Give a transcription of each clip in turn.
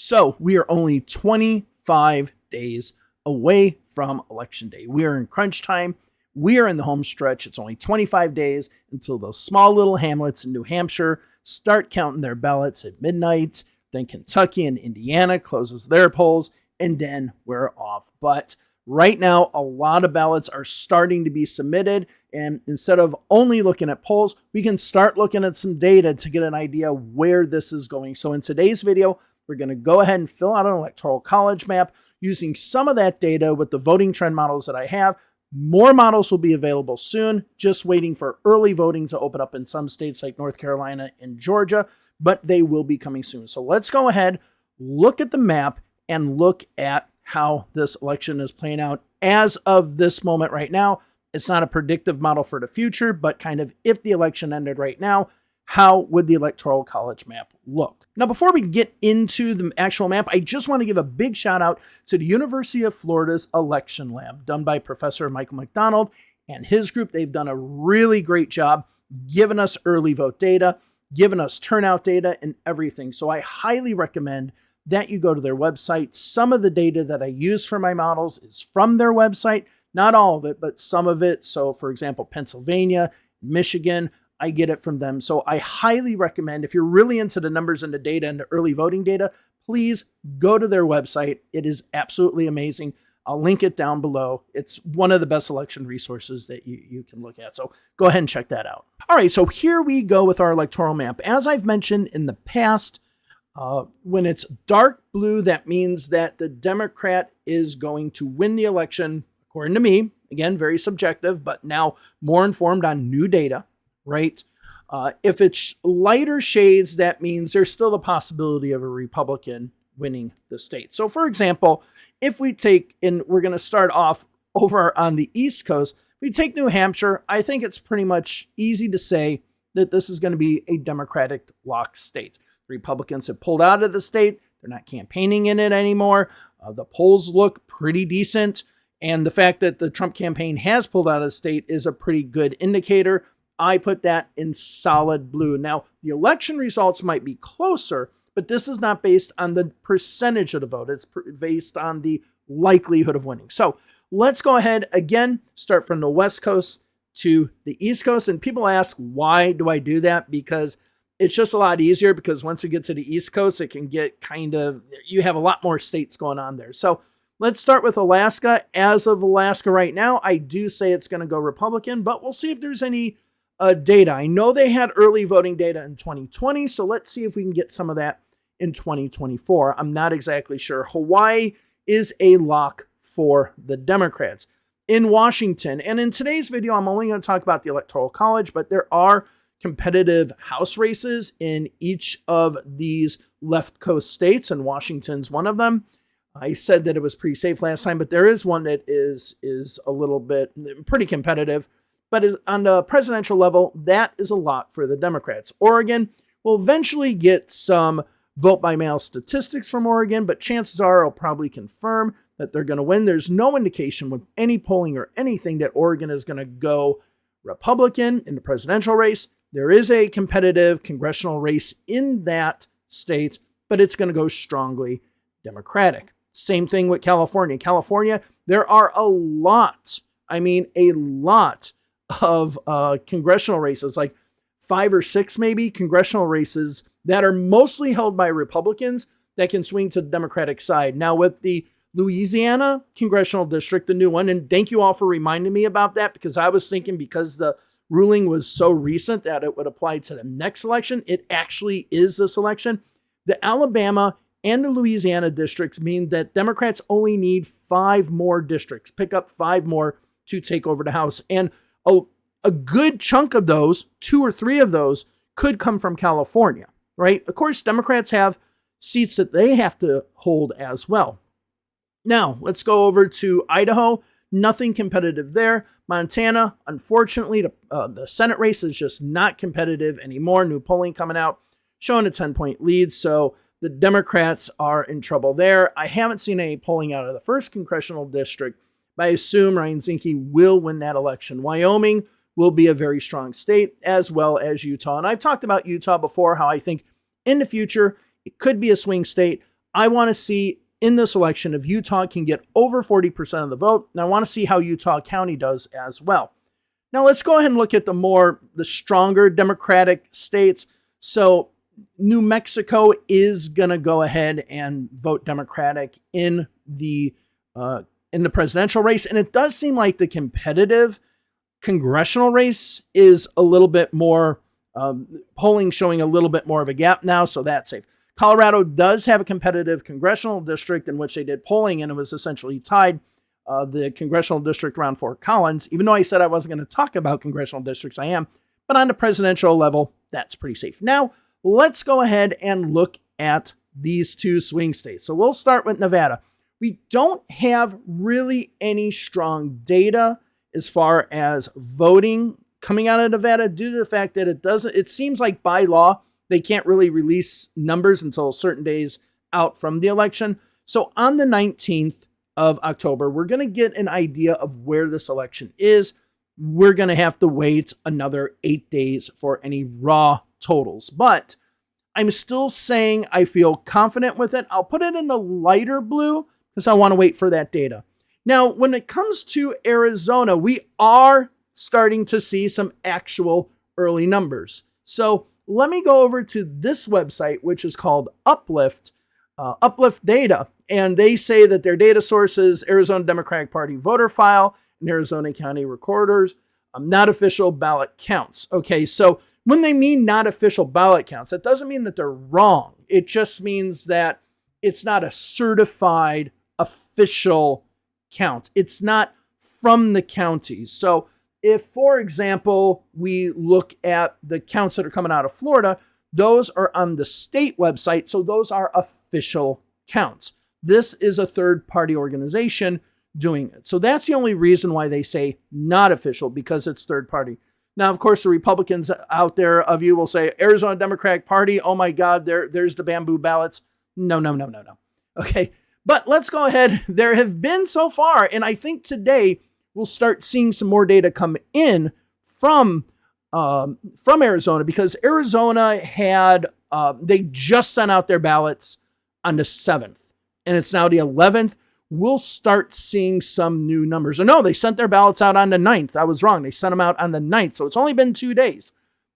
So we are only 25 days away from Election Day. We are in crunch time. We are in the home stretch. It's only 25 days until those small little hamlets in New Hampshire start counting their ballots at midnight. Then Kentucky and Indiana closes their polls, and then we're off. But right now, a lot of ballots are starting to be submitted, and instead of only looking at polls, we can start looking at some data to get an idea where this is going. So in today's video, we're going to go ahead and fill out an electoral college map using some of that data with the voting trend models that I have. More models will be available soon, just waiting for early voting to open up in some states like North Carolina and Georgia, but they will be coming soon. So let's go ahead, look at the map, and look at how this election is playing out as of this moment right now. It's not a predictive model for the future, but kind of if the election ended right now, how would the electoral college map look? Now, before we get into the actual map, I just want to give a big shout out to the University of Florida's election lab done by Professor Michael McDonald and his group. They've done a really great job giving us early vote data, giving us turnout data and everything. So I highly recommend that you go to their website. Some of the data that I use for my models is from their website, not all of it, but some of it. So for example, Pennsylvania, Michigan, I get it from them. So I highly recommend, if you're really into the numbers and the data and the early voting data, please go to their website. It is absolutely amazing. I'll link it down below. It's one of the best election resources that you can look at. So go ahead and check that out. All right, so here we go with our electoral map. As I've mentioned in the past, when it's dark blue, that means that the Democrat is going to win the election, according to me. Again, very subjective, but now more informed on new data. Right? If it's lighter shades, that means there's still the possibility of a Republican winning the state. So for example, if we take, and we're going to start off over on the East Coast, we take New Hampshire, I think it's pretty much easy to say that this is going to be a Democratic lock state. The Republicans have pulled out of the state. They're not campaigning in it anymore. The polls look pretty decent. And the fact that the Trump campaign has pulled out of the state is a pretty good indicator. I put that in solid blue. Now, the election results might be closer, but this is not based on the percentage of the vote. It's based on the likelihood of winning. So let's go ahead again, start from the West Coast to the East Coast. And people ask, why do I do that? Because it's just a lot easier, because once you get to the East Coast, it can get kind of, you have a lot more states going on there. So let's start with Alaska. As of Alaska right now, I do say it's going to go Republican, but we'll see if there's any data. I know they had early voting data in 2020, so let's see if we can get some of that in 2024. I'm not exactly sure. Hawaii is a lock for the Democrats. In Washington, and in today's video, I'm only going to talk about the Electoral College, but there are competitive House races in each of these left coast states, and Washington's one of them. I said that it was pretty safe last time, but there is one that is a little bit pretty competitive. But on the presidential level, that is a lock for the Democrats. Oregon will eventually get some vote-by-mail statistics from Oregon, but chances are I'll probably confirm that they're going to win. There's no indication with any polling or anything that Oregon is going to go Republican in the presidential race. There is a competitive congressional race in that state, but it's going to go strongly Democratic. Same thing with California. California, there are a lot of congressional races, like 5 or 6 maybe congressional races that are mostly held by Republicans that can swing to the Democratic side. Now with the Louisiana congressional district, the new one, and thank you all for reminding me about that, because I was thinking because the ruling was so recent that it would apply to the next election. It actually is this election. The Alabama and the Louisiana districts mean that Democrats only need 5 more districts, pick up 5 more to take over the House. And a good chunk of those, 2 or 3 of those, could come from California, right? Of course, Democrats have seats that they have to hold as well. Now, let's go over to Idaho. Nothing competitive there. Montana, unfortunately, the Senate race is just not competitive anymore. New polling coming out showing a 10-point lead, so the Democrats are in trouble there. I haven't seen any polling out of the 1st congressional district, but I assume Ryan Zinke will win that election. Wyoming will be a very strong state, as well as Utah. And I've talked about Utah before, how I think in the future it could be a swing state. I want to see in this election if Utah can get over 40% of the vote. And I want to see how Utah County does as well. Now let's go ahead and look at the stronger Democratic states. So New Mexico is going to go ahead and vote Democratic in the presidential race. And it does seem like the competitive congressional race is a little bit more, polling showing a little bit more of a gap now. So that's safe. Colorado does have a competitive congressional district in which they did polling, and it was essentially tied. The congressional district around Fort Collins, even though I said I wasn't going to talk about congressional districts, I am. But on the presidential level, that's pretty safe. Now, let's go ahead and look at these two swing states. So we'll start with Nevada. We don't have really any strong data as far as voting coming out of Nevada due to the fact that it seems like by law, they can't really release numbers until certain days out from the election. So on the 19th of October, we're going to get an idea of where this election is. We're going to have to wait another 8 days for any raw totals. But I'm still saying I feel confident with it. I'll put it in the lighter blue because I want to wait for that data. Now, when it comes to Arizona, we are starting to see some actual early numbers. So let me go over to this website, which is called Uplift Data. And they say that their data source is Arizona Democratic Party voter file and Arizona County recorders, not official ballot counts. Okay, so when they mean not official ballot counts, that doesn't mean that they're wrong. It just means that it's not a certified official count. It's not from the counties. So if, for example, we look at the counts that are coming out of Florida, those are on the state website. So those are official counts. This is a third-party organization doing it. So that's the only reason why they say not official, because it's third-party. Now, of course, the Republicans out there of you will say, Arizona Democratic Party, oh my God, there's the bamboo ballots. No. Okay, but let's go ahead. There have been so far, and I think today we'll start seeing some more data come in from Arizona, because Arizona had, they just sent out their ballots on the 7th, and it's now the 11th. We'll start seeing some new numbers. Or no, they sent their ballots out on the 9th. I was wrong. They sent them out on the 9th. So it's only been 2 days.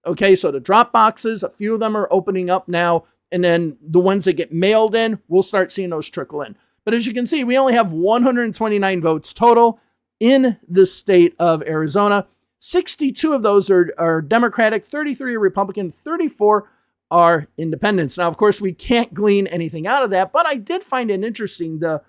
Okay, so the drop boxes, a few of them are opening up now. And then the ones that get mailed in, we'll start seeing those trickle in. But as you can see, we only have 129 votes total in the state of Arizona. 62 of those are Democratic, 33 are Republican, 34 are independents. Now, of course, we can't glean anything out of that, but I did find it interesting. The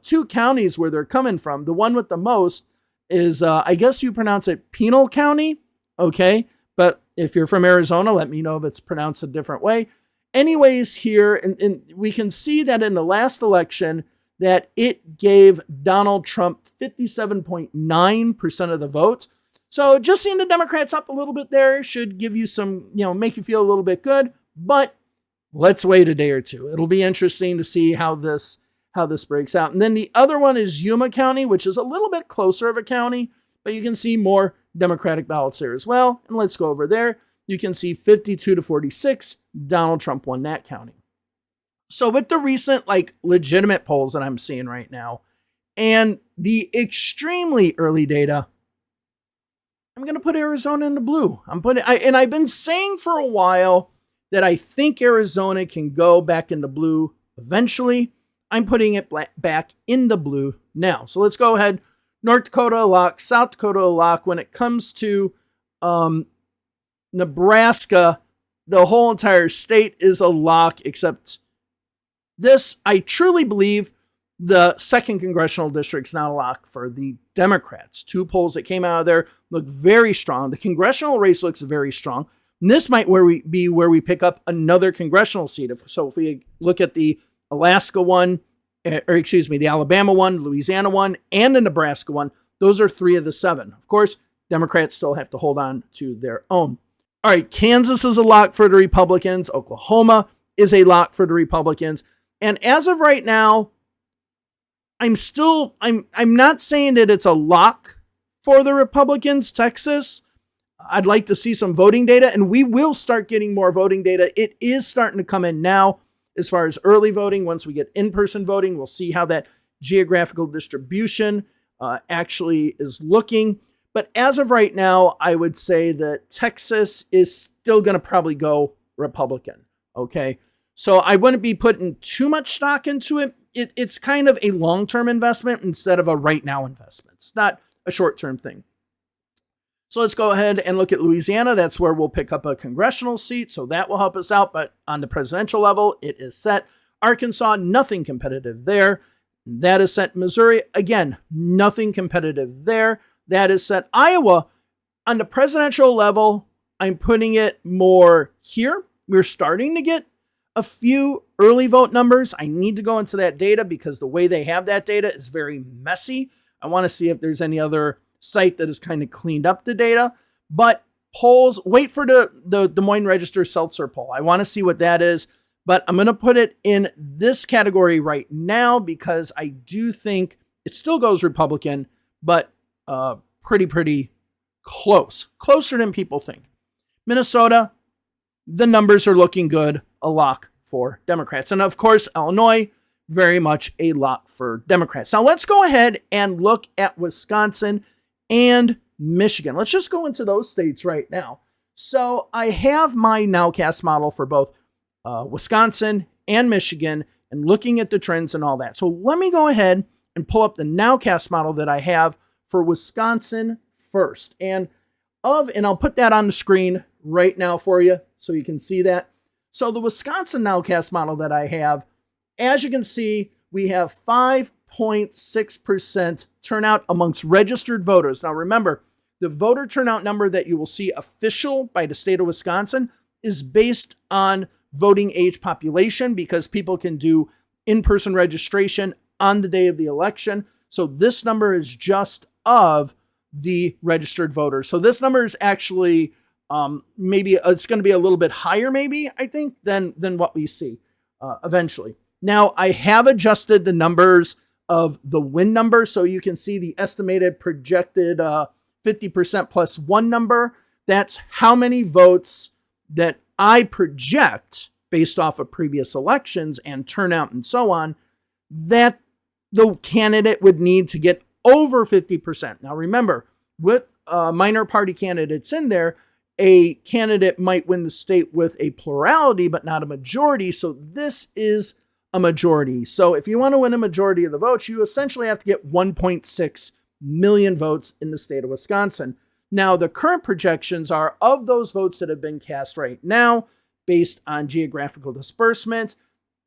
two counties where they're coming from, the one with the most is, I guess you pronounce it Pinal County. Okay. But if you're from Arizona, let me know if it's pronounced a different way. Anyways, here, and we can see that in the last election that it gave Donald Trump 57.9% of the vote. So just seeing the Democrats up a little bit there should give you some, make you feel a little bit good, but let's wait a day or two. It'll be interesting to see how this breaks out. And then the other one is Yuma County, which is a little bit closer of a county, but you can see more Democratic ballots there as well. And let's go over there. You can see 52-46, Donald Trump won that county. So with the recent, legitimate polls that I'm seeing right now and the extremely early data, I'm going to put Arizona in the blue. And I've been saying for a while that I think Arizona can go back in the blue eventually. I'm putting it back in the blue now. So let's go ahead. North Dakota a lock, South Dakota a lock. When it comes to Nebraska, the whole entire state is a lock, except this. I truly believe the 2nd Congressional District's not a lock for the Democrats. 2 polls that came out of there look very strong. The congressional race looks very strong. And this might be where we pick up another congressional seat. If we look at the Alaska one, the Alabama one, Louisiana one, and the Nebraska one, those are 3 of the 7. Of course, Democrats still have to hold on to their own. All right, Kansas is a lock for the Republicans. Oklahoma is a lock for the Republicans. And as of right now, I'm not saying that it's a lock for the Republicans. Texas, I'd like to see some voting data, and we will start getting more voting data. It is starting to come in now. as far as early voting. Once we get in-person voting, we'll see how that geographical distribution actually is looking. But as of right now, I would say that Texas is still going to probably go Republican. Okay. So I wouldn't be putting too much stock into it. It's kind of a long-term investment instead of a right now investment. It's not a short-term thing. So let's go ahead and look at Louisiana. That's where we'll pick up a congressional seat. So that will help us out. But on the presidential level, it is set. Arkansas, nothing competitive there. That is set. Missouri, again, nothing competitive there. That is set. Iowa, on the presidential level, I'm putting it more here. We're starting to get a few early vote numbers. I need to go into that data because the way they have that data is very messy. I want to see if there's any other site that has kind of cleaned up the data. But polls, wait for the Des Moines Register Seltzer poll. I want to see what that is. But I'm going to put it in this category right now because I do think it still goes Republican, but pretty close. Closer than people think. Minnesota, the numbers are looking good. A lock for Democrats. And of course, Illinois, very much a lock for Democrats. Now let's go ahead and look at Wisconsin and Michigan. Let's just go into those states right now. So I have my nowcast model for both Wisconsin and Michigan and looking at the trends and all that. So let me go ahead and pull up the nowcast model that I have for Wisconsin first. And I'll put that on the screen right now for you so you can see that. So the Wisconsin nowcast model that I have, as you can see, we have 5.6% turnout amongst registered voters. Now remember, the voter turnout number that you will see official by the state of Wisconsin is based on voting age population because people can do in-person registration on the day of the election. So this number is just of the registered voters. So this number is actually maybe it's going to be a little bit higher, maybe, I think, than what we see eventually. Now, I have adjusted the numbers of the win number so you can see the estimated projected 50% plus one number. That's how many votes that I project based off of previous elections and turnout and so on that the candidate would need to get over 50%. Now, remember, with minor party candidates in there, a candidate might win the state with a plurality, but not a majority. So this is a majority. So if you want to win a majority of the votes, you essentially have to get 1.6 million votes in the state of Wisconsin. Now, the current projections are of those votes that have been cast right now, based on geographical disbursement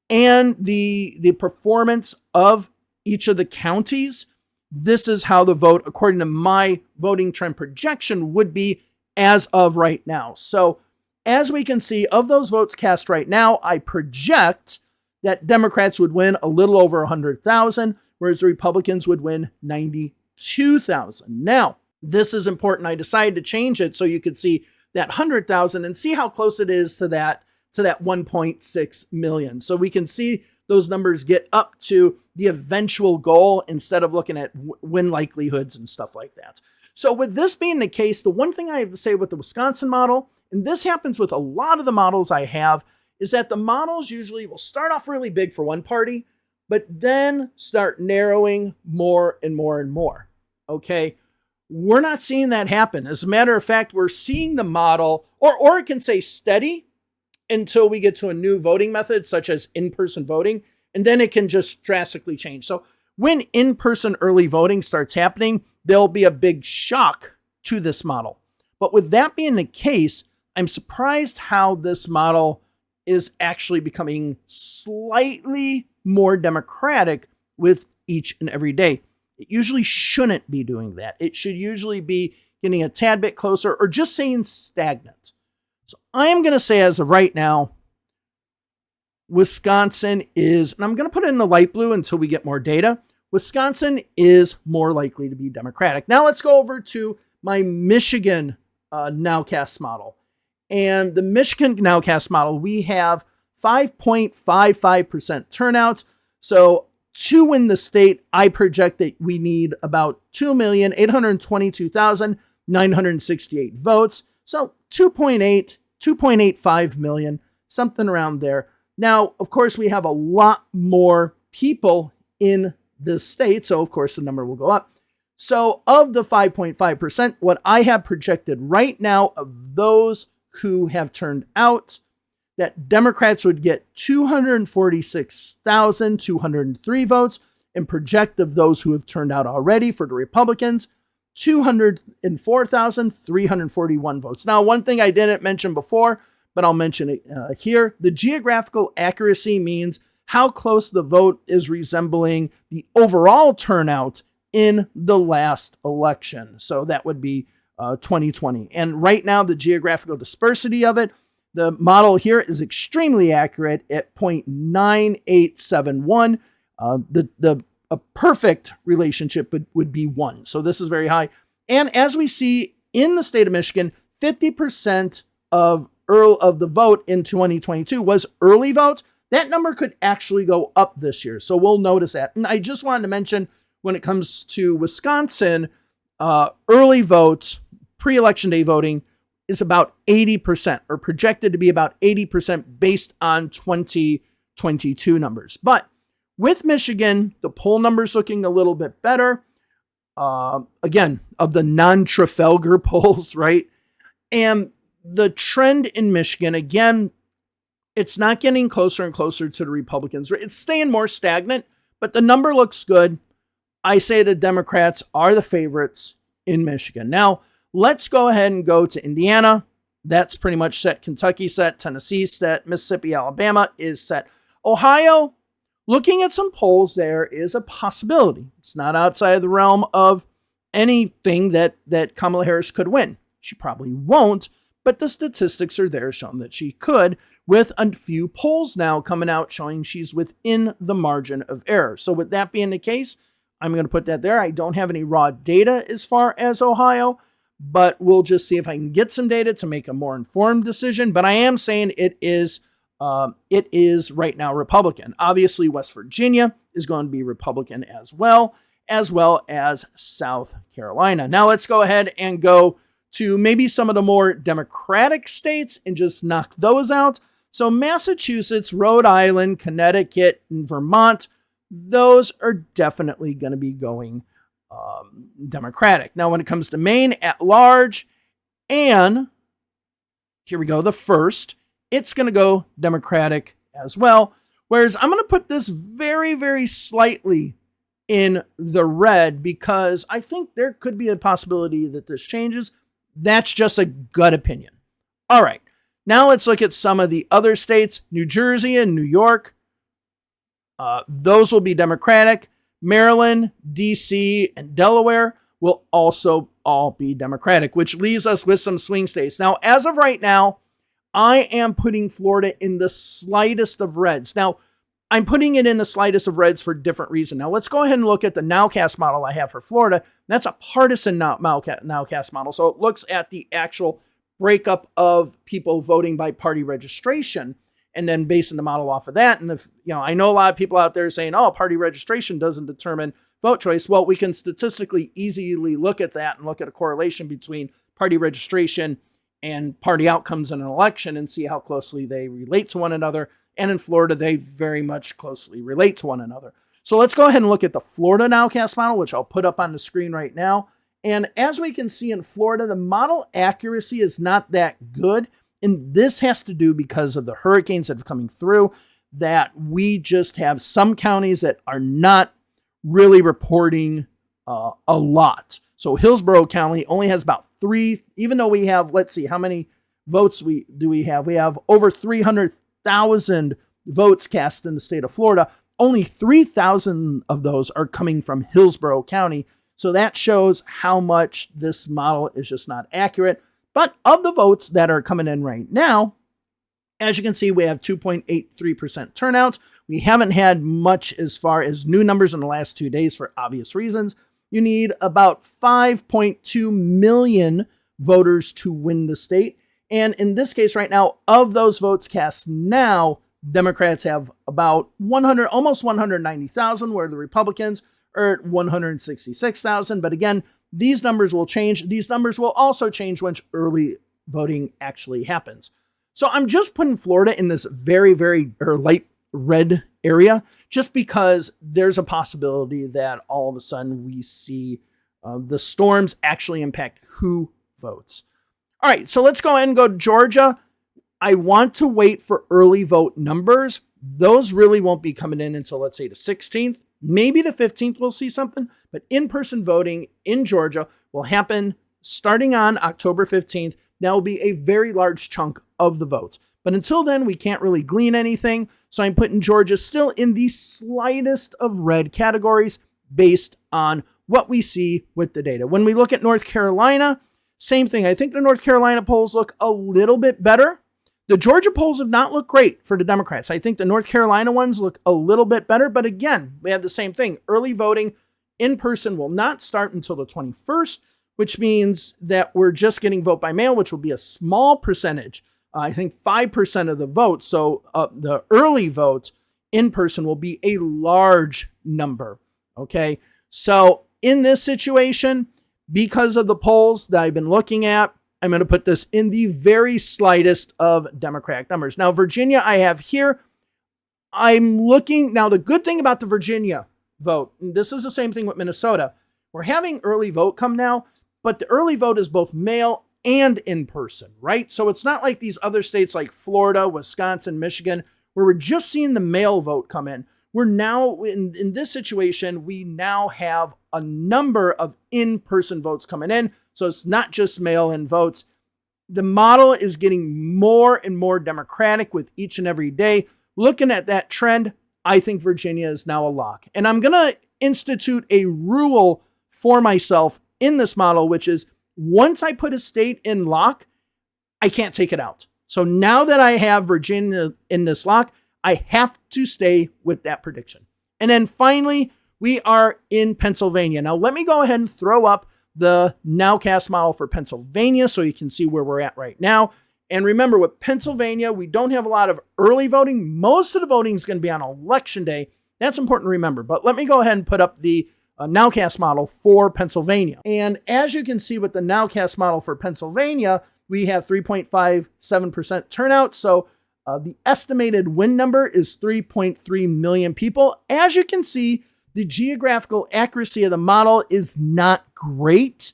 and the performance of each of the counties. This is how the vote, according to my voting trend projection, would be as of right now. So as we can see, of those votes cast right now, I project that Democrats would win a little over 100,000, whereas Republicans would win 92,000. Now, this is important. I decided to change it so you could see that 100,000 and see how close it is to that 1.6 million. So we can see those numbers get up to the eventual goal instead of looking at win likelihoods and stuff like that. So with this being the case, the one thing I have to say with the Wisconsin model, and this happens with a lot of the models I have, is that the models usually will start off really big for one party, but then start narrowing more and more and more. Okay? We're not seeing that happen. As a matter of fact, we're seeing the model, or it can say steady until we get to a new voting method, such as in-person voting, and then it can just drastically change. So when in-person early voting starts happening, there'll be a big shock to this model. But with that being the case, I'm surprised how this model is actually becoming slightly more democratic with each and every day. It usually shouldn't be doing that. It should usually be getting a tad bit closer or just saying stagnant. So I am going to say as of right now, Wisconsin is, and I'm going to put it in the light blue until we get more data, Wisconsin is more likely to be Democratic. Now let's go over to my Michigan nowcast model. And the Michigan nowcast model, we have 5.55% turnout. So to win the state, I project that we need about 2,822,968 votes. So 2.85 million, something around there. Now, of course, we have a lot more people in this state, so of course the number will go up. So of the 5.5%, what I have projected right now of those who have turned out, that Democrats would get 246,203 votes, and project of those who have turned out already for the Republicans, 204,341 votes. Now, one thing I didn't mention before, but I'll mention it here. The geographical accuracy means how close the vote is resembling the overall turnout in the last election. So that would be 2020. And right now, the geographical dispersity of it, the model here is extremely accurate at 0.9871. A perfect relationship would be 1. So this is very high. And as we see in the state of Michigan, 50% of the vote in 2022 was early vote. That number could actually go up this year. So we'll notice that. And I just wanted to mention, when it comes to Wisconsin, early vote, pre-election day voting is about 80%, or projected to be about 80% based on 2022 numbers. But with Michigan, the poll numbers looking a little bit better. Again, of the non-Trafalgar polls, right? And the trend in Michigan, again, it's not getting closer and closer to the Republicans. It's staying more stagnant, but the number looks good. I say the Democrats are the favorites in Michigan. Now, let's go ahead and go to Indiana. That's pretty much set. Kentucky set. Tennessee set. Mississippi, Alabama is set. Ohio, looking at some polls, there is a possibility. It's not outside of the realm of anything that Kamala Harris could win. She probably won't, but the statistics are there showing that she could, with a few polls now coming out showing she's within the margin of error. So with that being the case, I'm going to put that there. I don't have any raw data as far as Ohio, but we'll just see if I can get some data to make a more informed decision. But I am saying it is right now Republican. Obviously, West Virginia is going to be Republican as well as South Carolina. Now let's go ahead and go to maybe some of the more Democratic states and just knock those out. So Massachusetts, Rhode Island, Connecticut, and Vermont, those are definitely going to be going Democratic. Now, when it comes to Maine at large, and here we go, the first, it's going to go Democratic as well. Whereas I'm going to put this very, very slightly in the red because I think there could be a possibility that this changes. That's just a gut opinion. All right. Now let's look at some of the other states. New Jersey and New York. Those will be Democratic. Maryland, D.C., and Delaware will also all be Democratic, which leaves us with some swing states. Now, as of right now, I am putting Florida in the slightest of reds. Now, I'm putting it in the slightest of reds for a different reason. Now, let's go ahead and look at the nowcast model I have for Florida. That's a partisan nowcast model. So it looks at the actual breakup of people voting by party registration and then basing the model off of that. And if, I know a lot of people out there saying, oh, party registration doesn't determine vote choice. Well, we can statistically easily look at that and look at a correlation between party registration and party outcomes in an election and see how closely they relate to one another. And in Florida, they very much closely relate to one another. So let's go ahead and look at the Florida nowcast model, which I'll put up on the screen right now. And as we can see in Florida, the model accuracy is not that good. And this has to do because of the hurricanes that are coming through, that we just have some counties that are not really reporting a lot. So Hillsborough County only has about 3, even though we have, let's see, how many votes do we have? We have over 300,000 votes cast in the state of Florida. Only 3,000 of those are coming from Hillsborough County. So that shows how much this model is just not accurate. But of the votes that are coming in right now, as you can see, we have 2.83% turnout. We haven't had much as far as new numbers in the last 2 days for obvious reasons. You need about 5.2 million voters to win the state. And in this case right now, of those votes cast now, Democrats have about 100, almost 190,000, where the Republicans are at 166,000. But again, these numbers will change. These numbers will also change once early voting actually happens. So I'm just putting Florida in this very, very or light red area just because there's a possibility that all of a sudden we see the storms actually impact who votes. All right, so let's go ahead and go to Georgia. I want to wait for early vote numbers. Those really won't be coming in until, let's say, the 16th. Maybe the 15th we'll see something, but in-person voting in Georgia will happen starting on October 15th. That will be a very large chunk of the votes. But until then, we can't really glean anything. So I'm putting Georgia still in the slightest of red categories based on what we see with the data. When we look at North Carolina, same thing. I think the North Carolina polls look a little bit better. The Georgia polls have not looked great for the Democrats. I think the North Carolina ones look a little bit better. But again, we have the same thing. Early voting in person will not start until the 21st, which means that we're just getting vote by mail, which will be a small percentage. I think 5% of the vote. So the early vote in person will be a large number. Okay. So in this situation, because of the polls that I've been looking at, I'm going to put this in the very slightest of Democratic numbers. Now, Virginia, I have here. I'm looking. Now, the good thing about the Virginia vote, and this is the same thing with Minnesota. We're having early vote come now, but the early vote is both mail and in person, right? So it's not like these other states like Florida, Wisconsin, Michigan, where we're just seeing the mail vote come in. We're now, in this situation, we now have a number of in-person votes coming in. So it's not just mail-in votes. The model is getting more and more Democratic with each and every day. Looking at that trend, I think Virginia is now a lock. And I'm going to institute a rule for myself in this model, which is once I put a state in lock, I can't take it out. So now that I have Virginia in this lock, I have to stay with that prediction. And then finally, we are in Pennsylvania. Now, let me go ahead and throw up the nowcast model for Pennsylvania so you can see where we're at right now. And remember, with Pennsylvania, we don't have a lot of early voting. Most of the voting is going to be on Election Day. That's important to remember. But let me go ahead and put up the nowcast model for Pennsylvania. And as you can see with the nowcast model for Pennsylvania, we have 3.57% turnout. So the estimated win number is 3.3 million people. As you can see, the geographical accuracy of the model is not great.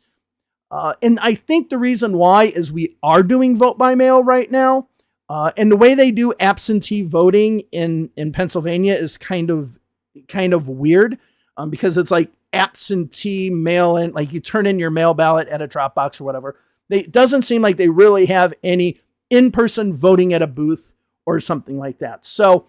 And I think the reason why is we are doing vote by mail right now. And the way they do absentee voting in Pennsylvania is kind of weird because it's like absentee mail-in, like you turn in your mail ballot at a drop box or whatever. It doesn't seem like they really have any in-person voting at a booth or something like that. So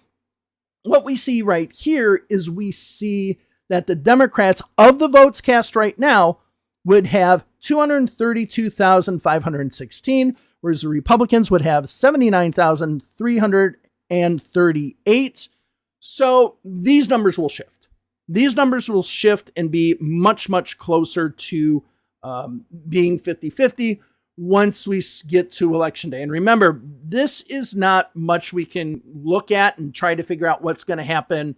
what we see right here is we see that the Democrats of the votes cast right now would have 232,516, whereas the Republicans would have 79,338. So these numbers will shift. These numbers will shift and be much, much closer to being 50-50 once we get to Election Day. And remember, this is not much we can look at and try to figure out what's going to happen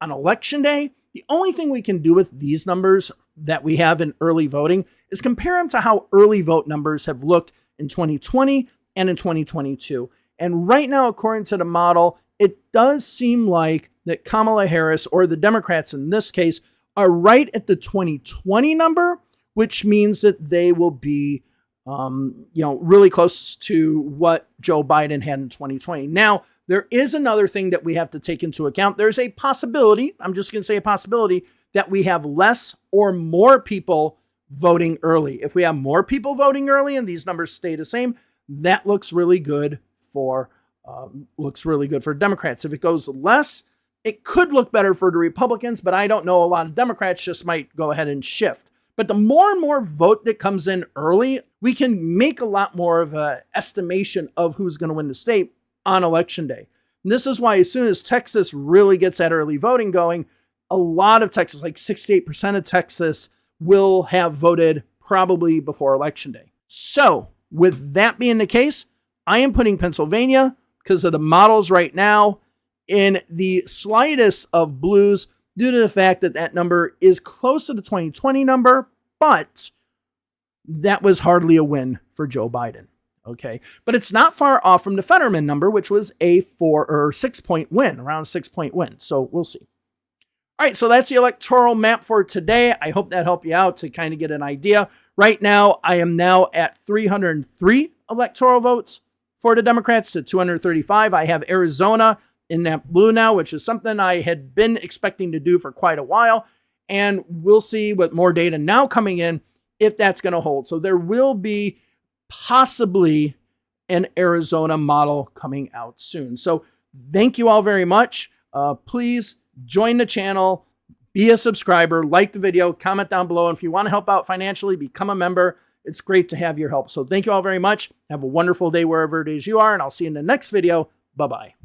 on Election Day. The only thing we can do with these numbers that we have in early voting is compare them to how early vote numbers have looked in 2020 and in 2022. And right now, according to the model, it does seem like that Kamala Harris, or the Democrats in this case, are right at the 2020 number, which means that they will be really close to what Joe Biden had in 2020. Now, there is another thing that we have to take into account. There's a possibility, I'm just going to say a possibility, that we have less or more people voting early. If we have more people voting early and these numbers stay the same, that looks really good for Democrats. If it goes less, it could look better for the Republicans, but I don't know. A lot of Democrats just might go ahead and shift. But the more and more vote that comes in early, we can make a lot more of an estimation of who's going to win the state on Election Day. And this is why as soon as Texas really gets that early voting going, a lot of Texas, like 68% of Texas, will have voted probably before Election Day. So with that being the case, I am putting Pennsylvania, because of the models right now, in the slightest of blues due to the fact that that number is close to the 2020 number, but that was hardly a win for Joe Biden. Okay. But it's not far off from the Fetterman number, which was a 4 or 6-point win, around a 6-point win. So we'll see. All right. So that's the electoral map for today. I hope that helped you out to kind of get an idea. Right now, I am now at 303 electoral votes for the Democrats to 235. I have Arizona in that blue now, which is something I had been expecting to do for quite a while. And we'll see with more data now coming in if that's going to hold. So there will be possibly an Arizona model coming out soon. So thank you all very much. Please join the channel, be a subscriber, like the video, comment down below. And if you want to help out financially, become a member. It's great to have your help. So thank you all very much. Have a wonderful day wherever it is you are, and I'll see you in the next video. Bye-bye.